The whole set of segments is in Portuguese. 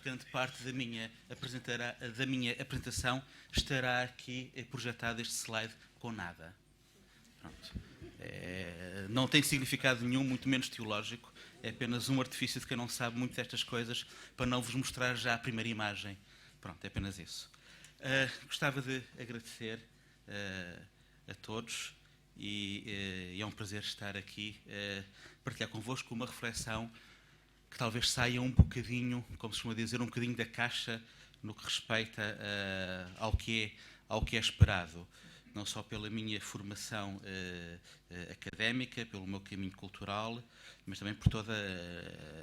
grande parte da minha apresentação estará aqui projetado este slide com nada. Pronto. Não tem significado nenhum, muito menos teológico. É apenas um artifício de quem não sabe muito destas coisas para não vos mostrar já a primeira imagem. Pronto, é apenas isso. Gostava de agradecer a todos e é um prazer estar aqui, partilhar convosco uma reflexão que talvez saia um bocadinho, como se costuma dizer, um bocadinho da caixa no que respeita ao que é esperado, não só pela minha formação académica, pelo meu caminho cultural, mas também por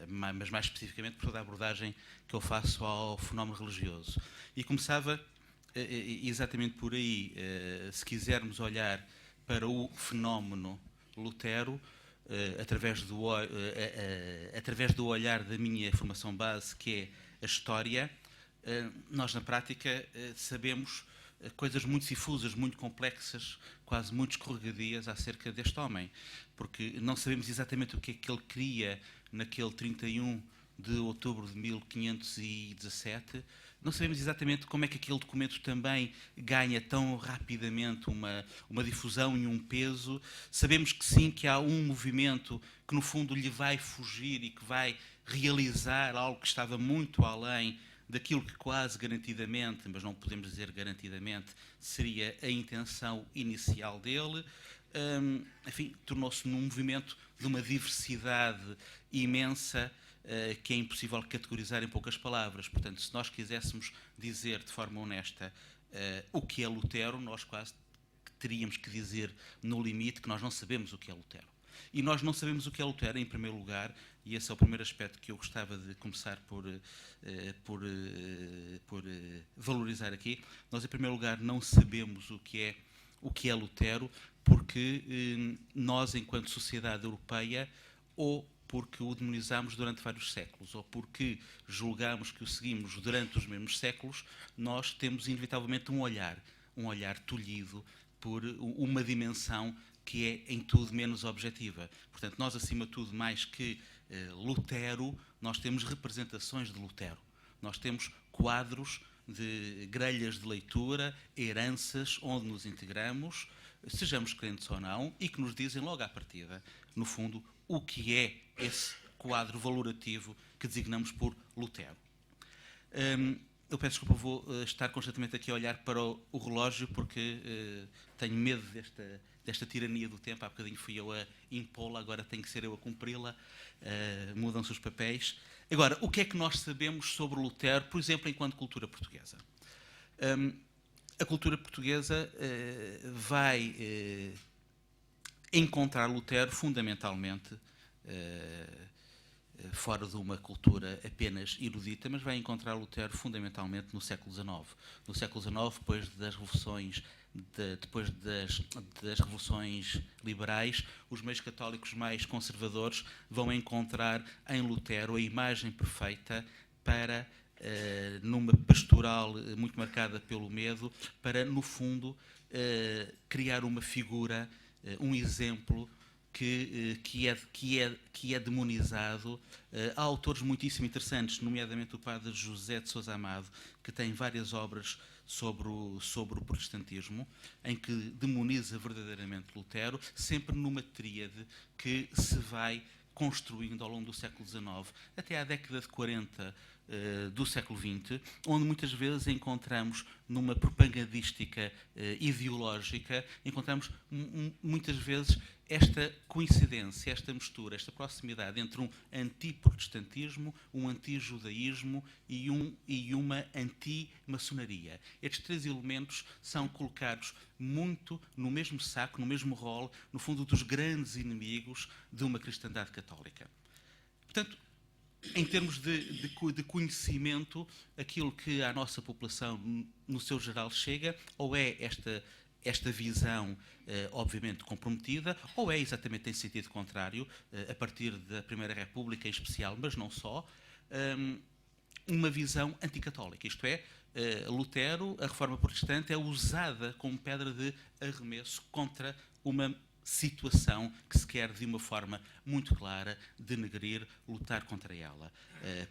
mas mais especificamente por toda a abordagem que eu faço ao fenómeno religioso. E começava exatamente por aí, se quisermos olhar para o fenómeno Lutero, através do olhar da minha formação base, que é a história, nós na prática sabemos coisas muito difusas, muito complexas, quase muito escorregadias acerca deste homem, porque não sabemos exatamente o que é que ele queria naquele 31 de outubro de 1517, não sabemos exatamente como é que aquele documento também ganha tão rapidamente uma difusão e um peso. Sabemos que sim, que há um movimento que no fundo lhe vai fugir e que vai realizar algo que estava muito além daquilo que quase garantidamente, mas não podemos dizer garantidamente, seria a intenção inicial dele. Enfim, tornou-se num movimento de uma diversidade imensa, que é impossível categorizar em poucas palavras. Portanto, se nós quiséssemos dizer de forma honesta o que é Lutero, nós quase teríamos que dizer no limite que nós não sabemos o que é Lutero. E nós não sabemos o que é Lutero, em primeiro lugar, e esse é o primeiro aspecto que eu gostava de começar por valorizar aqui. Nós, em primeiro lugar, não sabemos o que é Lutero, porque nós, enquanto sociedade europeia, ou porque o demonizamos durante vários séculos, ou porque julgamos que o seguimos durante os mesmos séculos, nós temos inevitavelmente um olhar tolhido por uma dimensão que é em tudo menos objetiva. Portanto, nós, acima de tudo, mais que Lutero, nós temos representações de Lutero. Nós temos quadros de grelhas de leitura, heranças onde nos integramos, sejamos crentes ou não, e que nos dizem logo à partida, no fundo, o que é esse quadro valorativo que designamos por Lutero. Eu peço desculpa, vou estar constantemente aqui a olhar para o relógio porque tenho medo desta tirania do tempo. Há bocadinho fui eu a impô-la, agora tenho que ser eu a cumpri-la. Mudam-se os papéis. Agora, o que é que nós sabemos sobre Lutero, por exemplo, enquanto cultura portuguesa? A cultura portuguesa vai encontrar Lutero fundamentalmente fora de uma cultura apenas erudita, mas vai encontrar Lutero fundamentalmente no século XIX. No século XIX, depois das revoluções liberais, os meios católicos mais conservadores vão encontrar em Lutero a imagem perfeita para, numa pastoral muito marcada pelo medo, para, no fundo, criar uma figura, um exemplo que é demonizado. Há autores muitíssimo interessantes, nomeadamente o padre José de Sousa Amado, que tem várias obras sobre o protestantismo, em que demoniza verdadeiramente Lutero, sempre numa tríade que se vai construindo ao longo do século XIX, até à década de 40 do século XX, onde muitas vezes encontramos, numa propagandística ideológica, encontramos muitas vezes esta coincidência, esta mistura, esta proximidade entre um antiprotestantismo, um antijudaísmo e uma anti-maçonaria. Estes três elementos são colocados muito no mesmo saco, no mesmo rol, no fundo, dos grandes inimigos de uma cristandade católica. Portanto, em termos de conhecimento, aquilo que à nossa população, no seu geral, chega, ou é esta visão, obviamente, comprometida, ou é exatamente em sentido contrário, a partir da Primeira República em especial, mas não só, uma visão anticatólica. Isto é, Lutero, a Reforma Protestante, é usada como pedra de arremesso contra uma situação que se quer, de uma forma muito clara, denegrir, lutar contra ela.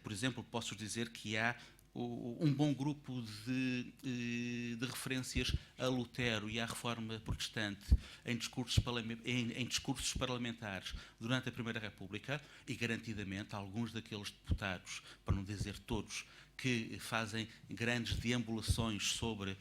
Por exemplo, posso dizer que há um bom grupo de referências a Lutero e à Reforma Protestante em discursos parlamentares durante a Primeira República, e garantidamente alguns daqueles deputados, para não dizer todos, que fazem grandes deambulações sobre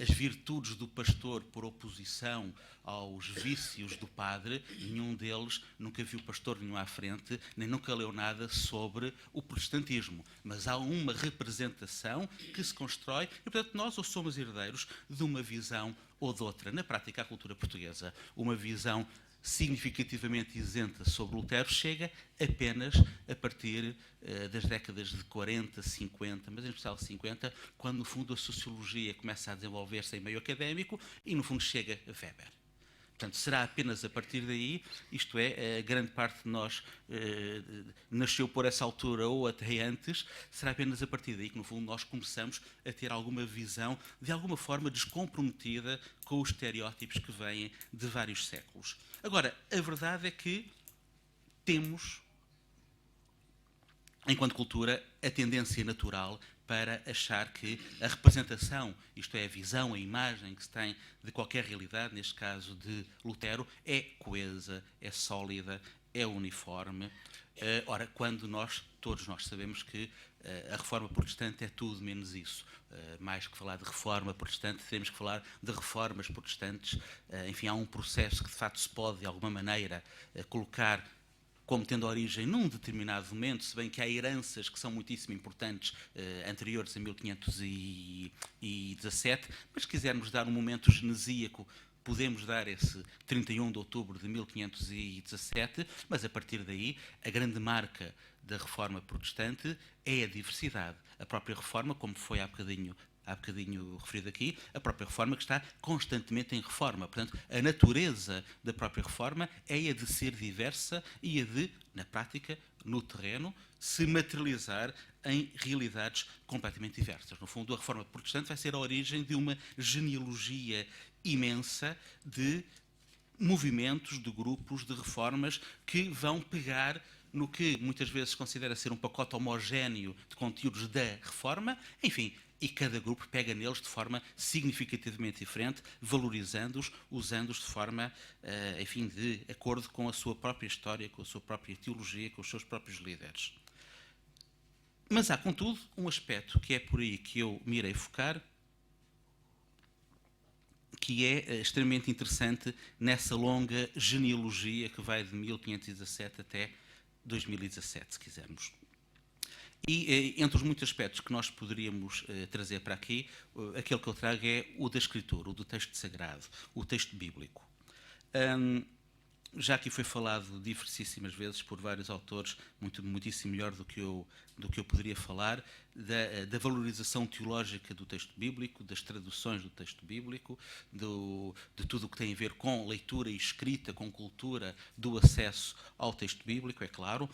as virtudes do pastor por oposição aos vícios do padre, nenhum deles nunca viu pastor nenhum à frente, nem nunca leu nada sobre o protestantismo. Mas há uma representação que se constrói e, portanto, nós ou somos herdeiros de uma visão ou de outra. Na prática, a cultura portuguesa, uma visão significativamente isenta sobre Lutero chega apenas a partir das décadas de 40, 50, mas em especial 50, quando no fundo a sociologia começa a desenvolver-se em meio académico e no fundo chega a Weber. Portanto, será apenas a partir daí, isto é, a grande parte de nós nasceu por essa altura ou até antes, será apenas a partir daí que, no fundo, nós começamos a ter alguma visão, de alguma forma descomprometida com os estereótipos que vêm de vários séculos. Agora, a verdade é que temos, enquanto cultura, a tendência natural para achar que a representação, isto é, a visão, a imagem que se tem de qualquer realidade, neste caso de Lutero, é coesa, é sólida, é uniforme. Ora, quando todos nós sabemos que a reforma protestante é tudo menos isso. Mais que falar de reforma protestante, temos que falar de reformas protestantes. Enfim, há um processo que de facto se pode, de alguma maneira, colocar como tendo origem num determinado momento, se bem que há heranças que são muitíssimo importantes, anteriores a 1517, mas se quisermos dar um momento genesíaco, podemos dar esse 31 de outubro de 1517, mas a partir daí, a grande marca da reforma protestante é a diversidade. A própria reforma, como foi há bocadinho referido aqui, a própria reforma que está constantemente em reforma. Portanto, a natureza da própria reforma é a de ser diversa e a de, na prática, no terreno, se materializar em realidades completamente diversas. No fundo, a reforma protestante vai ser a origem de uma genealogia imensa de movimentos, de grupos, de reformas que vão pegar no que muitas vezes considera ser um pacote homogéneo de conteúdos da reforma, enfim, e cada grupo pega neles de forma significativamente diferente, valorizando-os, usando-os de forma, enfim, de acordo com a sua própria história, com a sua própria teologia, com os seus próprios líderes. Mas há, contudo, um aspecto que é por aí que eu me irei focar, que é extremamente interessante nessa longa genealogia que vai de 1517 até 2017, se quisermos. E entre os muitos aspectos que nós poderíamos trazer para aqui, aquele que eu trago é o da escritura, o do texto sagrado, o texto bíblico. Já aqui foi falado diversíssimas vezes por vários autores, muitíssimo melhor do que eu poderia falar, da valorização teológica do texto bíblico, das traduções do texto bíblico, de tudo o que tem a ver com leitura e escrita, com cultura, do acesso ao texto bíblico, é claro.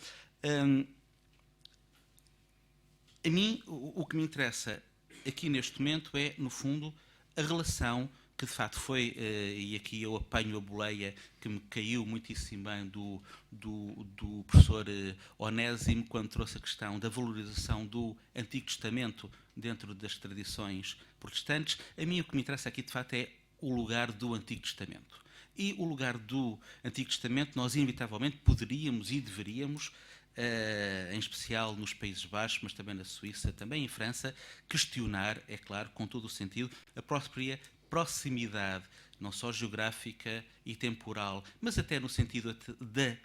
A mim, o que me interessa aqui neste momento é, no fundo, a relação que de facto foi, e aqui eu apanho a boleia que me caiu muitíssimo bem do professor Onésimo, quando trouxe a questão da valorização do Antigo Testamento dentro das tradições protestantes. A mim o que me interessa aqui de facto é o lugar do Antigo Testamento. E o lugar do Antigo Testamento nós inevitavelmente poderíamos e deveríamos, em especial nos Países Baixos, mas também na Suíça, também em França, questionar, é claro, com todo o sentido, a própria proximidade, não só geográfica e temporal, mas até no sentido da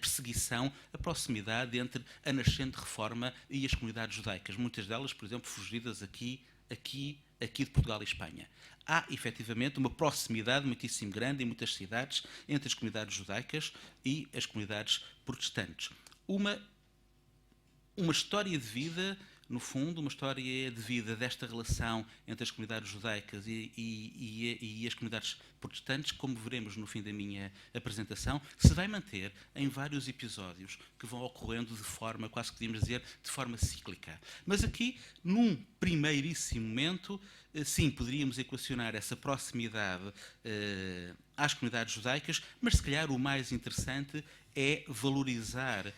perseguição, a proximidade entre a nascente reforma e as comunidades judaicas, muitas delas, por exemplo, fugidas aqui de Portugal e Espanha. Há, efetivamente, uma proximidade muitíssimo grande em muitas cidades entre as comunidades judaicas e as comunidades protestantes. Uma história de vida, no fundo, uma história de vida desta relação entre as comunidades judaicas e as comunidades protestantes, como veremos no fim da minha apresentação, se vai manter em vários episódios que vão ocorrendo de forma, quase que podíamos dizer, de forma cíclica. Mas aqui, num primeiríssimo momento, sim, poderíamos equacionar essa proximidade às comunidades judaicas, mas se calhar o mais interessante é valorizar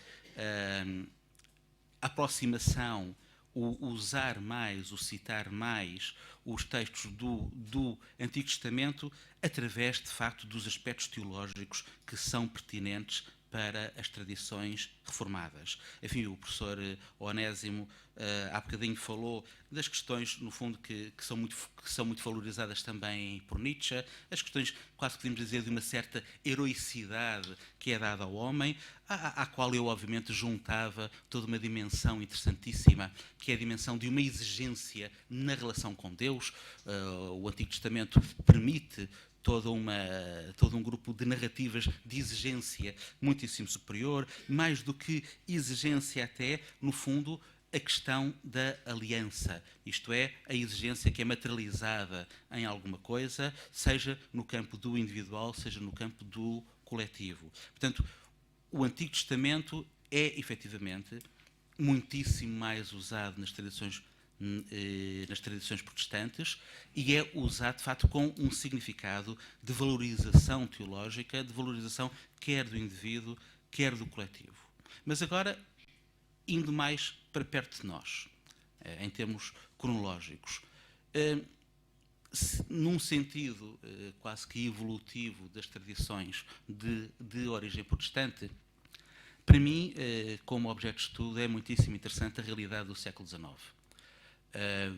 a aproximação, o usar mais, o citar mais os textos do Antigo Testamento através, de facto, dos aspectos teológicos que são pertinentes para as tradições reformadas. Enfim, o professor Onésimo há bocadinho falou das questões, no fundo, que são muito valorizadas também por Nietzsche, as questões, quase podemos dizer, de uma certa heroicidade que é dada ao homem, à qual eu, obviamente, juntava toda uma dimensão interessantíssima, que é a dimensão de uma exigência na relação com Deus. O Antigo Testamento permite todo um grupo de narrativas de exigência muitíssimo superior, mais do que exigência até, no fundo, a questão da aliança, isto é, a exigência que é materializada em alguma coisa, seja no campo do individual, seja no campo do coletivo. Portanto, o Antigo Testamento é, efetivamente, muitíssimo mais usado nas tradições protestantes e é usado, de facto, com um significado de valorização teológica, de valorização quer do indivíduo, quer do coletivo. Mas agora, indo mais para perto de nós, em termos cronológicos, num sentido quase que evolutivo das tradições de origem protestante, para mim, como objeto de estudo, é muitíssimo interessante a realidade do século XIX.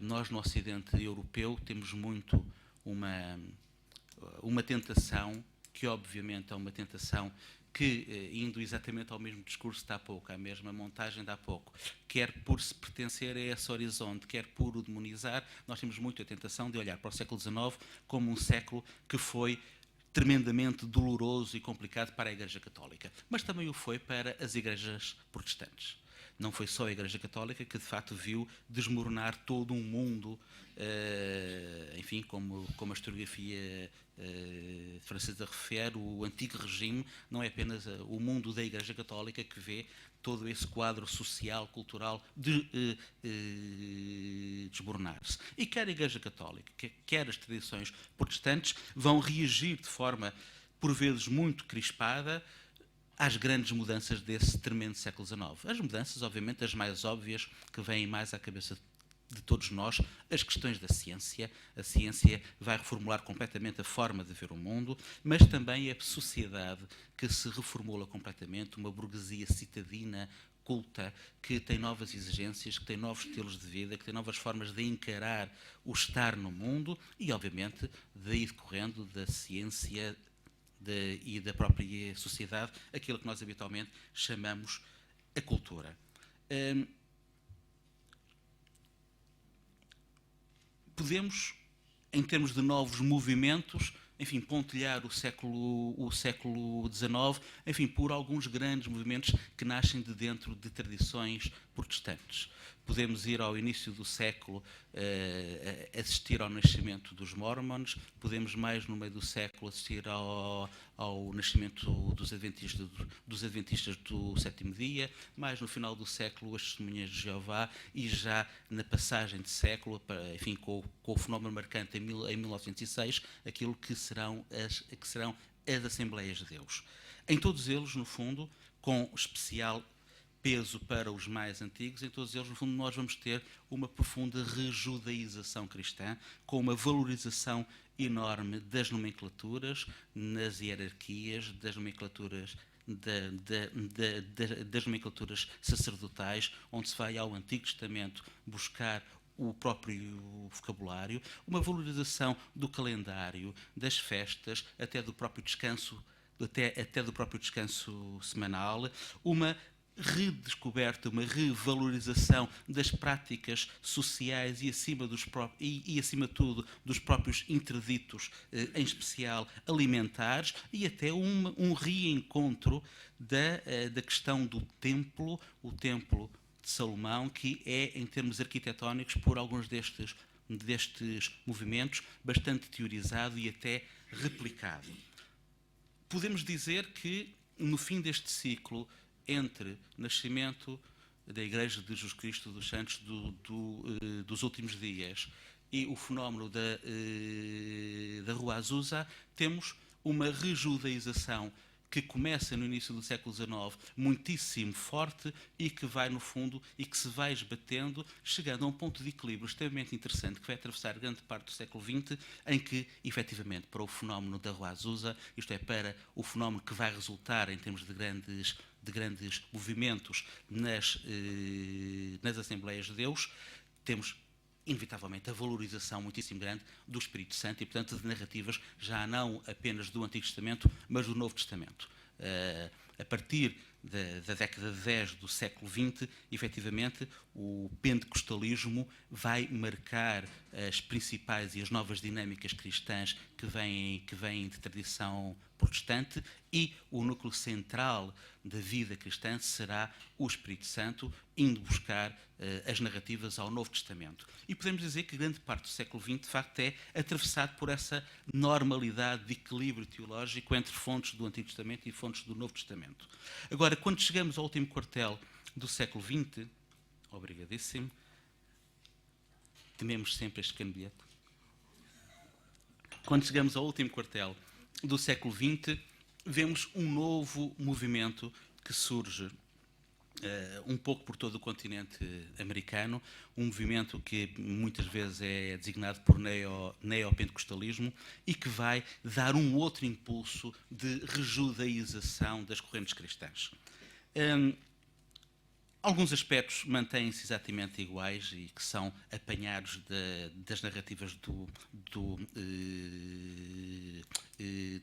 Nós, no Ocidente europeu, temos muito uma tentação, que obviamente é uma tentação que, indo exatamente ao mesmo discurso de há pouco, à mesma montagem de há pouco, quer por se pertencer a esse horizonte, quer por o demonizar, nós temos muito a tentação de olhar para o século XIX como um século que foi tremendamente doloroso e complicado para a Igreja Católica, mas também o foi para as igrejas protestantes. Não foi só a Igreja Católica que, de facto, viu desmoronar todo um mundo, enfim, como a historiografia francesa refere, o antigo regime não é apenas o mundo da Igreja Católica que vê todo esse quadro social, cultural desmoronar-se. E quer a Igreja Católica, quer as tradições protestantes, vão reagir de forma, por vezes, muito crispada às grandes mudanças desse tremendo século XIX. As mudanças, obviamente, as mais óbvias, que vêm mais à cabeça de todos nós, as questões da ciência. A ciência vai reformular completamente a forma de ver o mundo, mas também a sociedade que se reformula completamente, uma burguesia citadina, culta, que tem novas exigências, que tem novos estilos de vida, que tem novas formas de encarar o estar no mundo e, obviamente, daí decorrendo da ciência e da própria sociedade, aquilo que nós habitualmente chamamos a cultura. Podemos, em termos de novos movimentos, enfim, pontilhar o século XIX, enfim, por alguns grandes movimentos que nascem de dentro de tradições protestantes. Podemos ir ao início do século assistir ao nascimento dos Mormons, podemos mais no meio do século assistir ao nascimento dos Adventistas do Sétimo Dia, mais no final do século as Testemunhas de Jeová e já na passagem de século, enfim, com o fenómeno marcante em 1906, aquilo que serão as Assembleias de Deus. Em todos eles, no fundo, com especial peso para os mais antigos, em todos eles, no fundo, nós vamos ter uma profunda rejudaização cristã, com uma valorização enorme das nomenclaturas, nas hierarquias, das nomenclaturas das nomenclaturas sacerdotais, onde se vai ao Antigo Testamento buscar o próprio vocabulário, uma valorização do calendário, das festas, até do próprio descanso, até do próprio descanso semanal, uma redescoberta, uma revalorização das práticas sociais e acima de tudo dos próprios interditos, em especial alimentares, e até um reencontro da questão do templo, o templo de Salomão, que é, em termos arquitetónicos, por alguns destes movimentos, bastante teorizado e até replicado. Podemos dizer que, no fim deste ciclo, entre nascimento da Igreja de Jesus Cristo dos Santos dos últimos dias e o fenómeno da Rua Azusa, temos uma rejudaização que começa no início do século XIX muitíssimo forte e que vai, no fundo, e que se vai esbatendo, chegando a um ponto de equilíbrio extremamente interessante que vai atravessar grande parte do século XX, em que, efetivamente, para o fenómeno da Rua Azusa, isto é, para o fenómeno que vai resultar em termos de grandes movimentos nas Assembleias de Deus, temos inevitavelmente a valorização muitíssimo grande do Espírito Santo e, portanto, de narrativas já não apenas do Antigo Testamento, mas do Novo Testamento. A partir da década de 10 do século XX, efetivamente, o pentecostalismo vai marcar as principais e as novas dinâmicas cristãs que vêm de tradição protestante, e o núcleo central da vida cristã será o Espírito Santo, indo buscar as narrativas ao Novo Testamento. E podemos dizer que grande parte do século XX, de facto, é atravessado por essa normalidade de equilíbrio teológico entre fontes do Antigo Testamento e fontes do Novo Testamento. Agora, quando chegamos ao último quartel do século XX, obrigadíssimo, tememos sempre este pequeno bilhete. Quando chegamos ao último quartel do século XX, vemos um novo movimento que surge um pouco por todo o continente americano, um movimento que muitas vezes é designado por neopentecostalismo e que vai dar um outro impulso de rejudaização das correntes cristãs. Alguns aspectos mantêm-se exatamente iguais e que são apanhados das narrativas do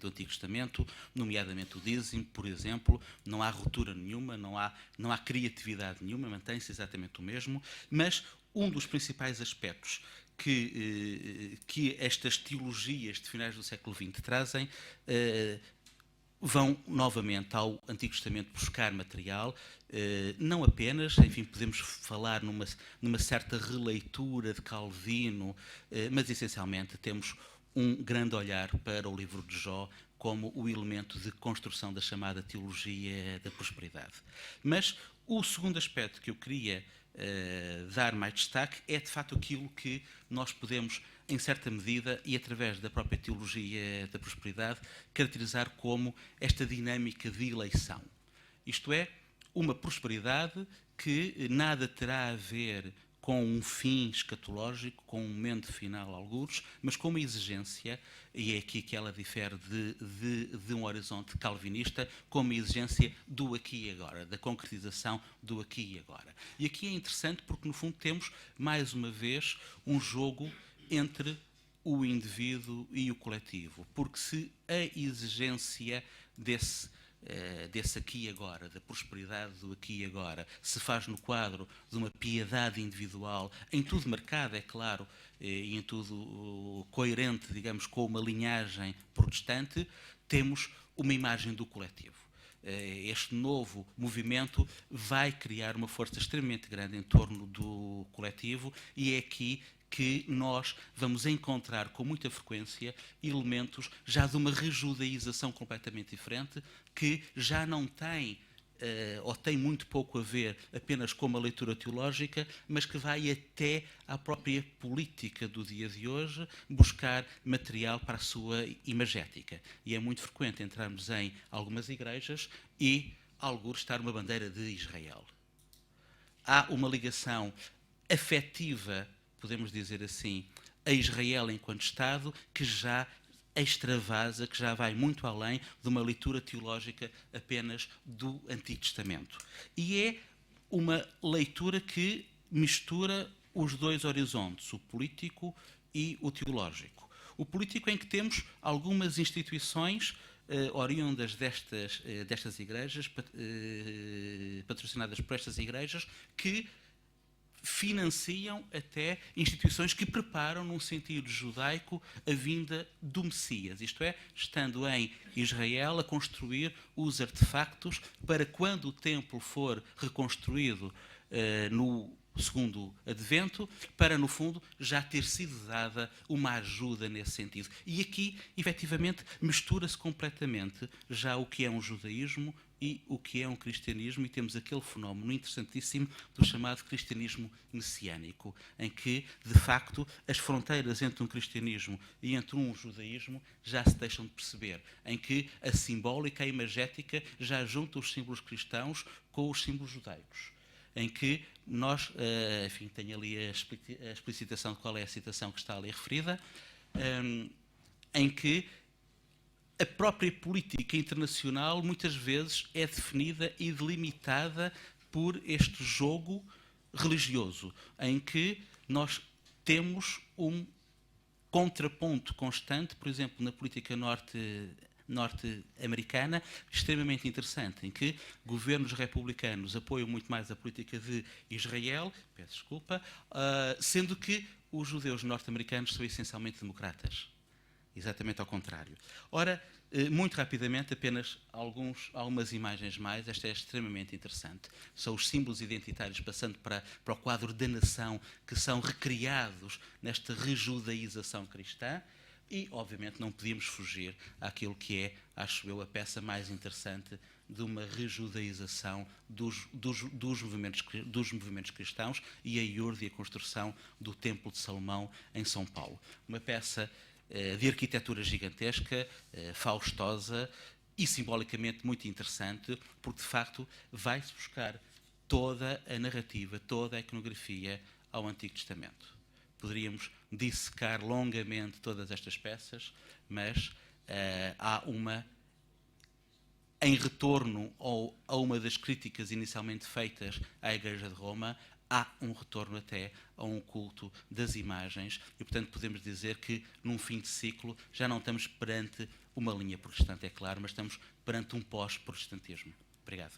Antigo Testamento, nomeadamente o dízimo, por exemplo. Não há ruptura nenhuma, não há criatividade nenhuma, mantém-se exatamente o mesmo, mas um dos principais aspectos que estas teologias de finais do século XX trazem vão novamente ao Antigo Testamento buscar material, não apenas, enfim, podemos falar numa certa releitura de Calvino, mas essencialmente temos um grande olhar para o livro de Jó como o elemento de construção da chamada teologia da prosperidade. Mas o segundo aspecto que eu queria dar mais destaque é, de facto, aquilo que nós podemos, em certa medida, e através da própria teologia da prosperidade, caracterizar como esta dinâmica de eleição. Isto é, uma prosperidade que nada terá a ver com um fim escatológico, com um momento final, algures, mas com uma exigência, e é aqui que ela difere de um horizonte calvinista, com uma exigência do aqui e agora, da concretização do aqui e agora. E aqui é interessante porque, no fundo, temos, mais uma vez, um jogo entre o indivíduo e o coletivo, porque se a exigência desse aqui e agora, da prosperidade do aqui e agora, se faz no quadro de uma piedade individual, em tudo marcada, é claro, e em tudo coerente, digamos, com uma linhagem protestante, temos uma imagem do coletivo. Este novo movimento vai criar uma força extremamente grande em torno do coletivo, e é aqui que nós vamos encontrar com muita frequência elementos já de uma rejudaização completamente diferente, que já não tem, ou tem muito pouco a ver apenas com uma leitura teológica, mas que vai até à própria política do dia de hoje buscar material para a sua imagética. E é muito frequente entrarmos em algumas igrejas e algures estar uma bandeira de Israel. Há uma ligação afetiva, podemos dizer assim, a Israel enquanto Estado, que já extravasa, que já vai muito além de uma leitura teológica apenas do Antigo Testamento. E é uma leitura que mistura os dois horizontes, o político e o teológico. O político, em que temos algumas instituições oriundas destas igrejas, patrocinadas por estas igrejas, que financiam até instituições que preparam, num sentido judaico, a vinda do Messias. Isto é, estando em Israel a construir os artefactos para, quando o templo for reconstruído no segundo advento, para, no fundo, já ter sido dada uma ajuda nesse sentido. E aqui, efetivamente, mistura-se completamente já o que é um judaísmo e o que é um cristianismo, e temos aquele fenómeno interessantíssimo do chamado cristianismo messiânico, em que, de facto, as fronteiras entre um cristianismo e entre um judaísmo já se deixam de perceber, em que a simbólica, a imagética, já junta os símbolos cristãos com os símbolos judaicos, em que nós, enfim, tenho ali a explicitação de qual é a citação que está ali referida, em que a própria política internacional muitas vezes é definida e delimitada por este jogo religioso, em que nós temos um contraponto constante, por exemplo, na política norte-americana, extremamente interessante, em que governos republicanos apoiam muito mais a política de Israel, peço desculpa, sendo que os judeus norte-americanos são essencialmente democratas. Exatamente ao contrário. Ora, muito rapidamente, apenas algumas imagens mais. Esta é extremamente interessante. São os símbolos identitários passando para o quadro da nação, que são recriados nesta rejudaização cristã. E, obviamente, não podíamos fugir àquilo que é, acho eu, a peça mais interessante de uma rejudaização dos movimentos cristãos e a iurde e a construção do Templo de Salomão em São Paulo. Uma peça de arquitetura gigantesca, faustosa e simbolicamente muito interessante, porque de facto vai-se buscar toda a narrativa, toda a iconografia ao Antigo Testamento. Poderíamos dissecar longamente todas estas peças, mas há uma, em retorno a uma das críticas inicialmente feitas à Igreja de Roma, há um retorno até a um culto das imagens e, portanto, podemos dizer que, num fim de ciclo, já não estamos perante uma linha protestante, é claro, mas estamos perante um pós-protestantismo. Obrigado.